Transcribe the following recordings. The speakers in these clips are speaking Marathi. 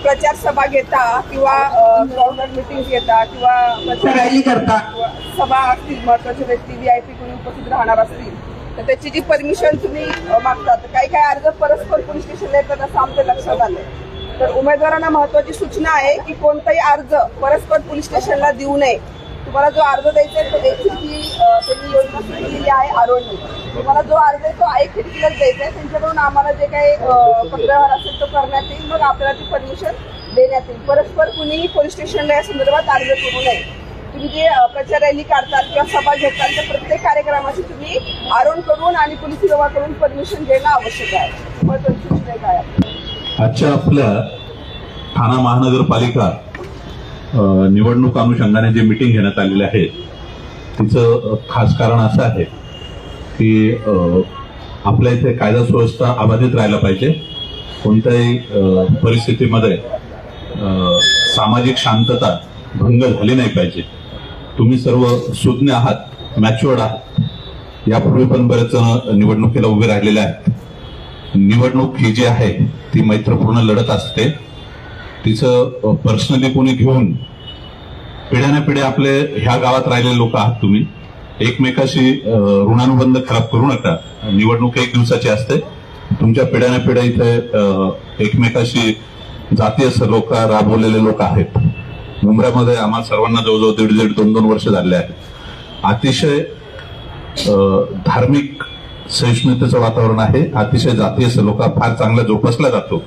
प्रचार सभा घेता किंवा गव्हर्नर मीटिंग घेता किंवा रॅली करता, सभा असतील, महत्वाचे व्यक्ती VIP कोणी उपस्थित राहणार असतील तर त्याची जी परमिशन तुम्ही मागता, तर काही काही अर्ज परस्पर पोलीस स्टेशनला येतात असं आमच्या लक्षात आलंय. तर उमेदवारांना महत्वाची सूचना आहे की कोणताही अर्ज परस्पर पोलीस स्टेशनला देऊ नये. तुम्हाला जो अर्ज द्यायचा आहे तो एक खिडकी त्यांनी योजना सुरू केलेली आहे आरोग्य. तुम्हाला जो अर्ज आहे तो एक खिडकीलाच द्यायचा आहे. त्यांच्याकडून आम्हाला जे काही पत्रव्यवहार असेल तो करण्यात येईल, मग आपल्याला ती परमिशन देण्यात येईल. परस्पर कुणीही पोलीस स्टेशनला या संदर्भात अर्ज करू नये. तुम्ही जे प्रचार रॅली काढताल किंवा सभा घेताल तर प्रत्येक कार्यक्रमाची तुम्ही आरोन करून आणि पोलीस विभागाकडून परमिशन घेणं आवश्यक आहे. महत्वाची सूचना काय आहे? आजच्या आपल्या ठाणा महानगरपालिका निवडणूक अनुषंगाने जे मीटिंग घेण्यात आलेली आहे तिचं खास कारण असं आहे की आपल्या इथे कायदा सुव्यवस्था अबाधित राहायला पाहिजे. कोणत्याही परिस्थितीमध्ये सामाजिक शांतता भंग झाली नाही पाहिजे. तुम्ही सर्व सुज्ञ आहात, मॅच्युअर्ड आहात. यापूर्वी पण बरेच जण निवडणुकीला उभे राहिलेले आहेत. निवडणूक ही जी आहे ती मैत्रपूर्ण लढत असते. तिचं पर्सनली कोणी घेऊन पिढ्याने पिढ्या आपले ह्या गावात राहिलेले लोक आहात. तुम्ही एकमेकाशी ऋणानुबंध खराब करू नका. निवडणूक एक दिवसाची असते. तुमच्या पिढ्याने पिढ्या इथे एकमेकाशी जातीय लोक राबवलेले लोक आहेत. मुंबईमध्ये आम्हाला सर्वांना जवळजवळ 1.5-2 वर्ष झाले आहेत. अतिशय धार्मिक सहिष्णुतेचं वातावरण आहे. अतिशय जातीय सलोखा फार चांगला जोपासला जातो.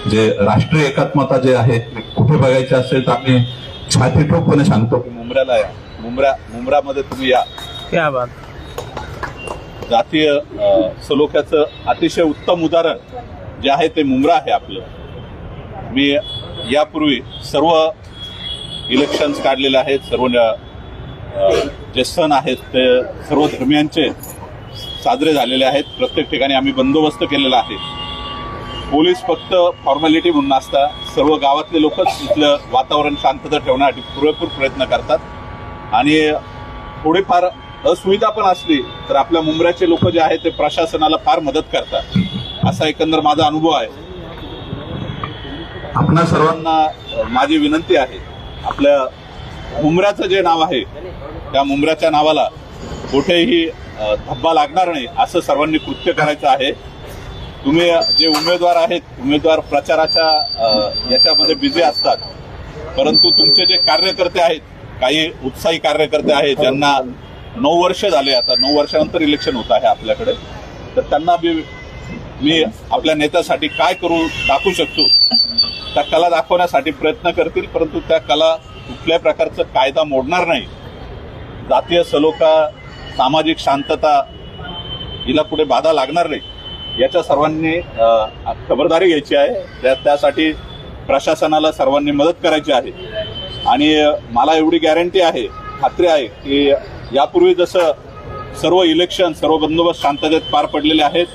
जे राष्ट्रीय एकात्मता जे आहे कुठे बघायचे असेल तर आम्ही छाती ठोकपणे सांगतो की मुंब्र्याला या. मुंब्रामध्ये तुम्ही या. क्या बात. जातीय सलोख्याचं अतिशय उत्तम उदाहरण जे आहे ते मुंब्रा आहे आपलं. मी यापूर्वी सर्व इलेक्शन्स काढलेले आहेत. सर्व जे सण आहेत ते सर्व धर्मियांचे साजरे झालेले आहेत. प्रत्येक ठिकाणी आम्ही बंदोबस्त केलेला आहे. पोलीस फक्त फॉर्मॅलिटी म्हणून नसता, सर्व गावातले लोकच इथलं वातावरण शांतता ठेवण्यासाठी पुरेपूर प्रयत्न करतात. आणि थोडीफार असुविधा पण असली तर आपल्या मुंब्र्याचे लोक जे आहेत ते प्रशासनाला फार मदत करतात. असा एकंदर माझा अनुभव आहे. आपणा सर्वांना माझी विनंती आहे, आपल्या मुंब्र्याचं जे नाव आहे त्या मुंब्र्याच्या नावाला कुठेही धब्बा लागणार नाही असं सर्वांनी कृत्य करायचं आहे. तुम्ही जे उमेदवार आहेत, उमेदवार प्रचाराच्या याच्यामध्ये बिझी असतात, परंतु तुमचे जे कार्यकर्ते आहेत, काही उत्साही कार्यकर्ते आहेत ज्यांना 9 वर्ष झाले, आता 9 वर्षानंतर इलेक्शन होत आहे आपल्याकडे, तर त्यांना मी आपल्या नेत्यासाठी काय करू दाखवू शकतो त्या कला दाखवण्यासाठी प्रयत्न करतील. परंतु त्या कला कुठल्याही प्रकारचं कायदा मोडणार नाही. जातीय सलोखा, सामाजिक शांतता हिला कुठे बाधा लागणार नाही याच्या सर्वांनी खबरदारी घ्यायची आहे. त्यासाठी प्रशासनाला सर्वांनी मदत करायची आहे. आणि मला एवढी गॅरंटी आहे, खात्री आहे की यापूर्वी जसं सर्व इलेक्शन, सर्व बंदोबस्त शांततेत पार पडलेले आहेत,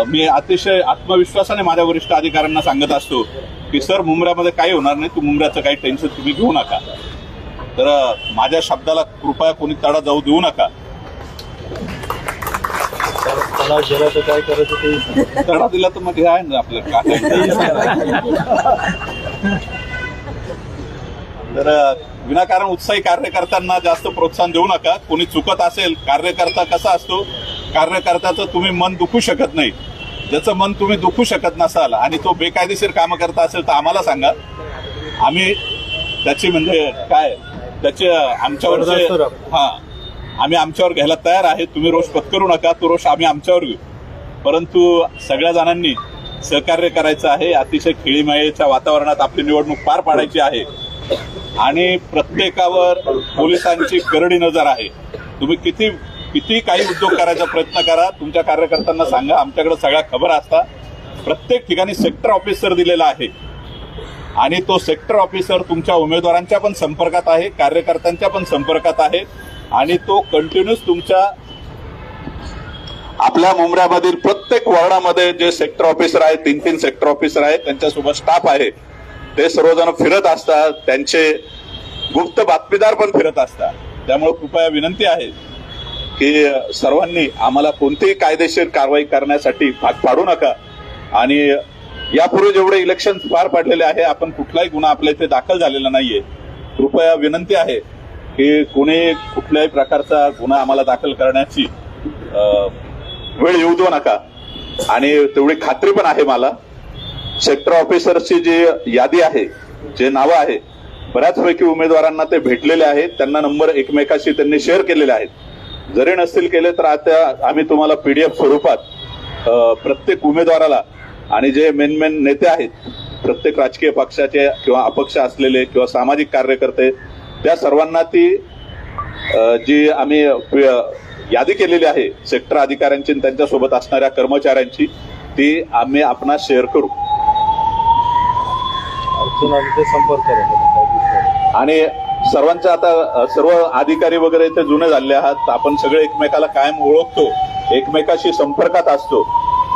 मी अतिशय आत्मविश्वासाने माझ्या वरिष्ठ अधिकाऱ्यांना सांगत असतो की सर, मुंब्र्यामध्ये काही होणार नाही, तू मुंब्र्याचं काही टेन्शन तुम्ही घेऊ नका. तर माझ्या शब्दाला कृपया कोणी तडा जाऊ देऊ नका. काय करायचं तडा दिला तर मग हे आहे ना आपलं काय. तर विनाकारण उत्साही कार्यकर्त्यांना जास्त प्रोत्साहन देऊ नका. कोणी चुकत असेल, कार्यकर्ता कसा असतो, कार्यकर्त्याचं तुम्ही मन दुखू शकत नाही. ज्याचं मन तुम्ही दुखू शकत नसाल आणि तो बेकायदेशीर कामं करता असेल तर आम्हाला सांगा. आम्ही त्याची म्हणजे काय त्याचे आमच्यावर आम्ही आमच्यावर घ्यायला तयार आहे. तुम्ही रोष पत्करू नका, तो रोष आम्ही आमच्यावर घेऊ. परंतु सगळ्या जणांनी सहकार्य करायचं आहे. अतिशय खेळीमेळीच्या वातावरणात आपली निवडणूक पार पाडायची आहे आणि प्रत्येकावर पोलिसांची करडी नजर आहे. तुम्ही किती काही उद्योग करायचा प्रयत्न करा, तुमच्या कार्यकर्त्यांना सांगा, आमच्याकडे सगळ्या खबर असतात. प्रत्येक ठिकाणी सेक्टर ऑफिसर दिलेला आहे आणि तो सेक्टर ऑफिसर तुमच्या उमेदवारांच्या पण संपर्कात आहे, कार्यकर्त्यांच्या पण संपर्कात आहे आणि तो कंटिन्यूस तुमच्या आपल्या मुंब्र्यामधील प्रत्येक वॉर्डामध्ये जे सेक्टर ऑफिसर आहेत, 3 सेक्टर ऑफिसर आहेत, त्यांच्यासोबत स्टाफ आहे, ते सर्वजण फिरत असतात. त्यांचे गुप्त बातमीदार पण फिरत असतात. त्यामुळे कृपया विनंती आहे की सर्वांनी आम्हाला कोणतीही कायदेशीर कारवाई करण्यासाठी भाग पाडू नका आणि यापूर्वी जेवढे इलेक्शन पार पडलेले आहे आपण कुठलाही गुन्हा आपल्या इथे दाखल झालेला नाहीये. कृपया विनंती आहे की कोणी कुठल्याही प्रकारचा गुन्हा आम्हाला दाखल करण्याची वेळ येऊ देऊ नका. आणि तेवढी खात्री पण आहे मला, सेक्टर ऑफिसरची जी यादी आहे, जे नावं आहे, बऱ्याचपैकी उमेदवारांना ते भेटलेले आहेत. त्यांना नंबर एकमेकाशी त्यांनी शेअर केलेले आहेत. जरी नसतील केले तर आता आम्ही तुम्हाला PDF स्वरूपात प्रत्येक उमेदवाराला आणि जे मेन नेते आहेत, प्रत्येक राजकीय पक्षाचे किंवा अपक्ष असलेले किंवा सामाजिक कार्यकर्ते, त्या सर्वांना ती जी आम्ही यादी केलेली आहे सेक्टर अधिकाऱ्यांची आणि त्यांच्यासोबत असणाऱ्या कर्मचाऱ्यांची, ती आम्ही आपणास शेअर करू. संपर्क करा. आणि सर्वांचा आता सर्व अधिकारी वगैरे इथे जुने झालेले आहात. आपण सगळे एकमेकाला कायम ओळखतो, एकमेकाशी संपर्कात असतो.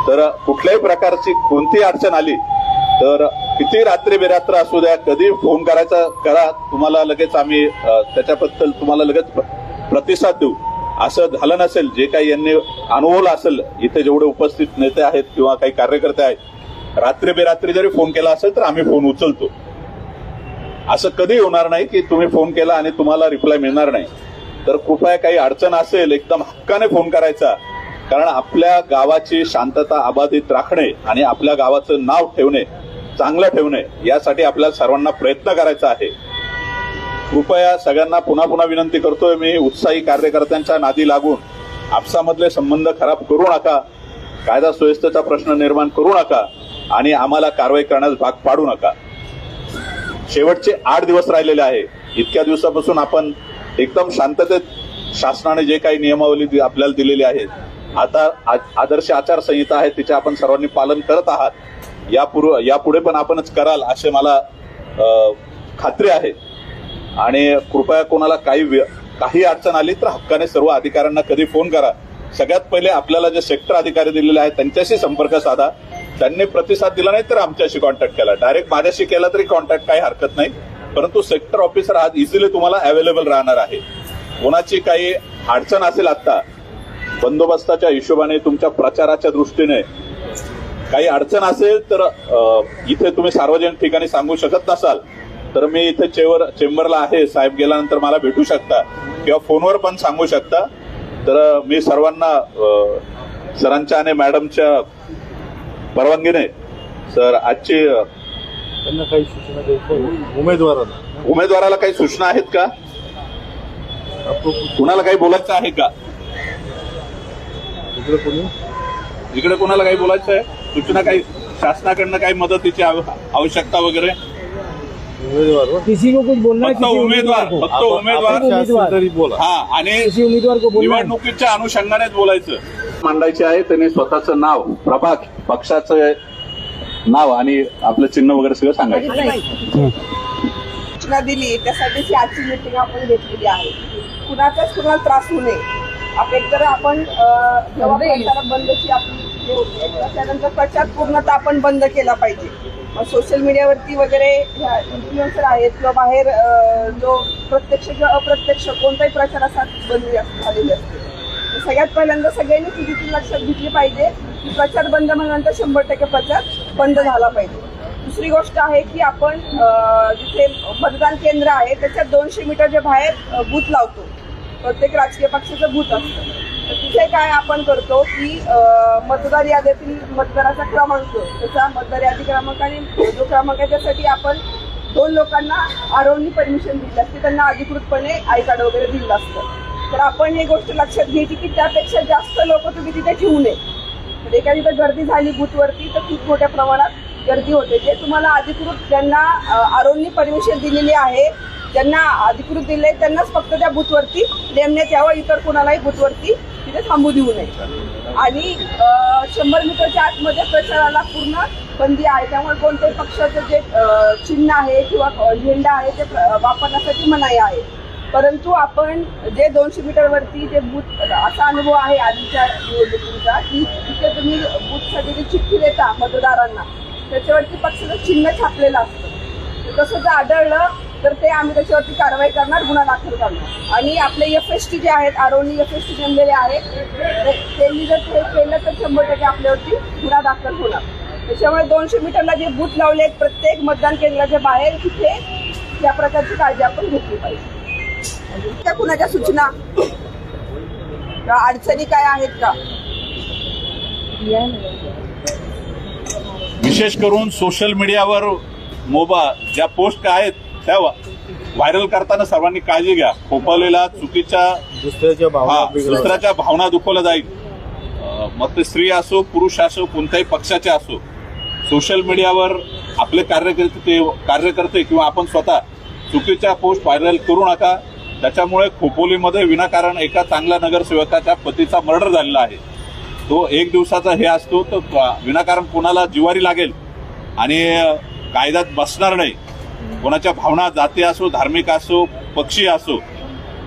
तर कुठल्याही प्रकारची कोणती अडचण आली तर किती रात्री बेरात्र असू द्या, कधी फोन करायचा करा. तुम्हाला लगेच आम्ही त्याच्याबद्दल तुम्हाला लगेच प्रतिसाद देऊ. असं झालं नसेल, जे काही यांनी अनुभवलं असेल, इथे जेवढे उपस्थित नेते आहेत किंवा काही कार्यकर्ते आहेत, रात्री बेरात्री जरी फोन केला असेल तर आम्ही फोन उचलतो. असं कधी होणार नाही की तुम्ही फोन केला आणि तुम्हाला रिप्लाय मिळणार नाही. तर कृपया काही अडचण असेल एकदम हक्काने फोन करायचा, कारण आपल्या गावाची शांतता अबाधित राखणे आणि आपल्या गावाचं नाव ठेवणे, चांगलं ठेवणे, यासाठी आपल्याला सर्वांना प्रयत्न करायचा आहे. कृपया सगळ्यांना पुन्हा पुन्हा विनंती करतोय मी, उत्साही कार्यकर्त्यांच्या नादी लागून आपसामधले संबंध खराब करू नका, कायदा सुव्यवस्थेचा प्रश्न निर्माण करू नका आणि आम्हाला कारवाई करण्यास भाग पाडू नका. शेवटचे 8 दिवस राहिलेले आहे. इतक्या दिवसापासून आपण एकदम शांततेत शासनाने जे काही नियमावली आपल्याला दिलेली आहे, आता आदर्श आचारसंहिता आहे, तिचे आपण सर्वांनी पालन करत आहात. यापुढे पण आपणच कराल असे मला खात्री आहे. आणि कृपया कोणाला काही अडचण आली तर हक्काने सर्व अधिकाऱ्यांना कधी फोन करा. सगळ्यात पहिले आपल्याला जे सेक्टर अधिकारी दिलेले आहेत त्यांच्याशी संपर्क साधा. त्यांनी प्रतिसाद दिला नाही तर आमच्याशी कॉन्टॅक्ट केला, डायरेक्ट माझ्याशी केला तरी कॉन्टॅक्ट, काही हरकत नाही. परंतु सेक्टर ऑफिसर आज इझिली तुम्हाला अवेलेबल राहणार आहे. कोणाची काही अडचण असेल, आता बंदोबस्ताच्या हिशोबाने, तुमच्या प्रचाराच्या दृष्टीने काही अडचण असेल तर इथे तुम्ही सार्वजनिक ठिकाणी सांगू शकत नसाल तर मी इथे चेंबरला आहे, साहेब गेल्यानंतर मला भेटू शकता किंवा फोनवर पण सांगू शकता. तर मी सर्वांना सरांच्या आणि मॅडमच्या परवानगीने सर आजची त्यांना काही सूचना द्यायच्या उमेदवाराला काही सूचना आहेत का? कुणाला काही बोलायचं आहे का? इकडे कोणाला काही बोलायचं आहे? सूचना काही शासनाकडनं काही मदतीची आवश्यकता वगैरे? किसी को कुछ बोलना है? फक्त उमेदवार तरी बोला. हा, आणि किसी उम्मीदवार को बोलना है? निवडणुकीच्या अनुषंगानेच बोलायचं. मांडायचे आहे त्यांनी स्वतःचं नाव, प्रभाग, पक्षाचं नाव आणि आपलं चिन्ह वगैरे सगळं सांगायचं. सूचना दिली त्यासाठीच ही आजची मीटिंग आपण घेतलेली आहे. कुणाचाच कुणाला त्रास होऊ नये. एकतर आपण जेव्हा प्रचार बंदची आपली हे होते, त्यानंतर प्रचार पूर्णतः आपण बंद केला पाहिजे. सोशल मीडियावरती वगैरे ह्या इन्फ्लुएन्सर आहेत किंवा बाहेर जो प्रत्यक्ष किंवा अप्रत्यक्ष कोणताही प्रचारासाठी बंदी झालेली असते. सगळ्यात पहिल्यांदा सगळ्यांनी तिथे लक्षात घेतली पाहिजे की प्रचार बंद म्हणल्यानंतर 100% प्रचार बंद झाला पाहिजे. दुसरी गोष्ट आहे की आपण जिथे मतदान केंद्र आहे त्याच्या 200 मीटरच्या बाहेर बूथ लावतो. प्रत्येक राजकीय पक्षाचं बूथ असतं. तिथे काय आपण करतो की मतदार यादीतील मतदाराचा क्रमांक, त्याचा मतदार यादी क्रमांक आणि जो क्रमांक आहे त्यासाठी आपण 2 लोकांना आरोग्य परमिशन दिली असते, त्यांना अधिकृतपणे आय कार्ड वगैरे दिलं असतं. तर आपण ही गोष्ट लक्षात घ्यायची की त्यापेक्षा जास्त लोक तुम्ही तिथे ठेवू नये. म्हणजे एखादी तर गर्दी झाली बूथवरती तर खूप मोठ्या प्रमाणात गर्दी होते. जे तुम्हाला अधिकृत ज्यांना आरोग्य परमिशन दिलेली आहे, ज्यांना अधिकृत दिले त्यांनाच फक्त त्या बूथवरती नेमण्यात यावं, इतर कोणालाही बूथवरती तिथे थांबू देऊ नये. आणि 100 मीटरच्या आतमध्ये प्रचाराला पूर्ण बंदी आहे. त्यामुळे कोणत्याही पक्षाचं जे चिन्ह आहे किंवा झेंडा आहे ते वापरण्यासाठी मनाई आहे. परंतु आपण जे 200 मीटरवरती जे बूथ, असा अनुभव आहे आधीच्या निवडणुकीचा की तिथे तुम्ही बूथसाठी जी चिठ्ठी देता मतदारांना त्याच्यावरती पक्षाचं चिन्ह छापलेलं असतं. तसं जर आढळलं तर ते आम्ही त्याच्यावरती कारवाई करणार, गुन्हा दाखल करणार. आणि आपले FST जे आहेत, आरोनी FST नेमलेले आहेत, त्यांनी जर हे केलं तर 100% आपल्यावरती गुन्हा दाखल होणार. त्याच्यामुळे 200 मीटरला जे बूथ लावले आहेत प्रत्येक मतदान केंद्राच्या बाहेर तिथे त्या प्रकारची काळजी आपण घेतली पाहिजे. त्या कुणाच्या सूचना किंवा अडचणी काय आहेत का? विशेष करून सोशल मीडियावर ज्या पोस्ट आहेत त्या व्हायरल करताना सर्वांनी काळजी घ्या. खोपवलेला चुकीच्या दुसऱ्याच्या भावना दुखवल्या जाईल. मग ते स्त्री असो पुरुष असो कोणत्याही पक्षाचे असो, सोशल मीडियावर आपले कार्यकर्ते किंवा आपण स्वतः चुकीच्या पोस्ट व्हायरल करू नका. त्याच्यामुळे खोपोलीमध्ये विनाकारण एका चांगल्या नगरसेवकाच्या पतीचा मर्डर झालेला आहे. तो एक दिवसाचा हे असतो, तो विनाकारण कोणाला जिवारी लागेल आणि कायद्यात बसणार नाही. कोणाच्या भावना जाती असो, धार्मिक असो, पक्षी असो,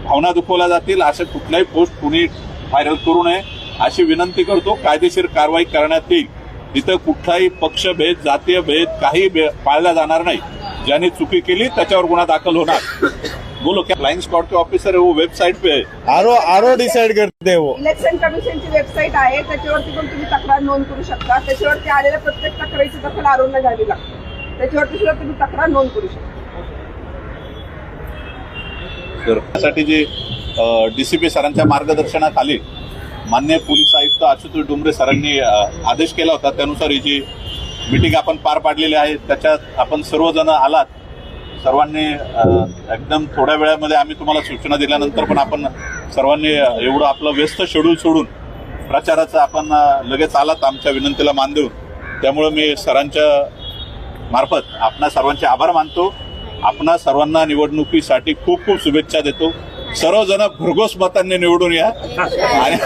भावना दुखवल्या जातील असे कुठल्याही पोस्ट कुणी व्हायरल करू नये अशी विनंती करतो. कायदेशीर कारवाई करण्यात येईल. तिथं कुठलाही पक्षभेद, जातीय भेद काही पाळला जाणार नाही. ज्यांनी चुकी केली त्याच्यावर गुन्हा दाखल होणार. बोलो क्या फ्लाइंग स्क्वाड के ऑफिसर है वो वेबसाइट पे आरो डिसाइड करते हैं वो. इलेक्शन कमिशनची वेबसाईट आहे, त्याच्यावरती पण तुम्ही तक्रार नोंद करू शकता. त्याच्यावरती आलेल्या प्रत्येक तक्रारीची दखल आरोग्य घ्यावी लागते. त्याच्यावरती सुद्धा तुम्ही तक्रार नोंद करू शकता. त्यासाठी जे डीसीपी सरांच्या मार्गदर्शनाखाली माननीय पोलीस आयुक्त आशुतोष डोंगरे सरांनी आदेश केला होता, त्यानुसार ही जी मीटिंग आपण पार पाडलेली आहे त्याच्यात आपण सर्वजण आलात. सर्वांनी एकदम थोड्या वेळामध्ये आम्ही तुम्हाला सूचना दिल्यानंतर पण आपण सर्वांनी एवढं आपलं व्यस्त शेड्यूल सोडून प्रचाराचं आपण लगेच आलात आमच्या विनंतीला मान देऊन. त्यामुळे मी सरांच्या मार्फत आपणा सर्वांचे आभार मानतो. आपणा सर्वांना निवडणुकीसाठी खूप खूप शुभेच्छा देतो. सर्वजण भरघोस मतांनी निवडून या आणि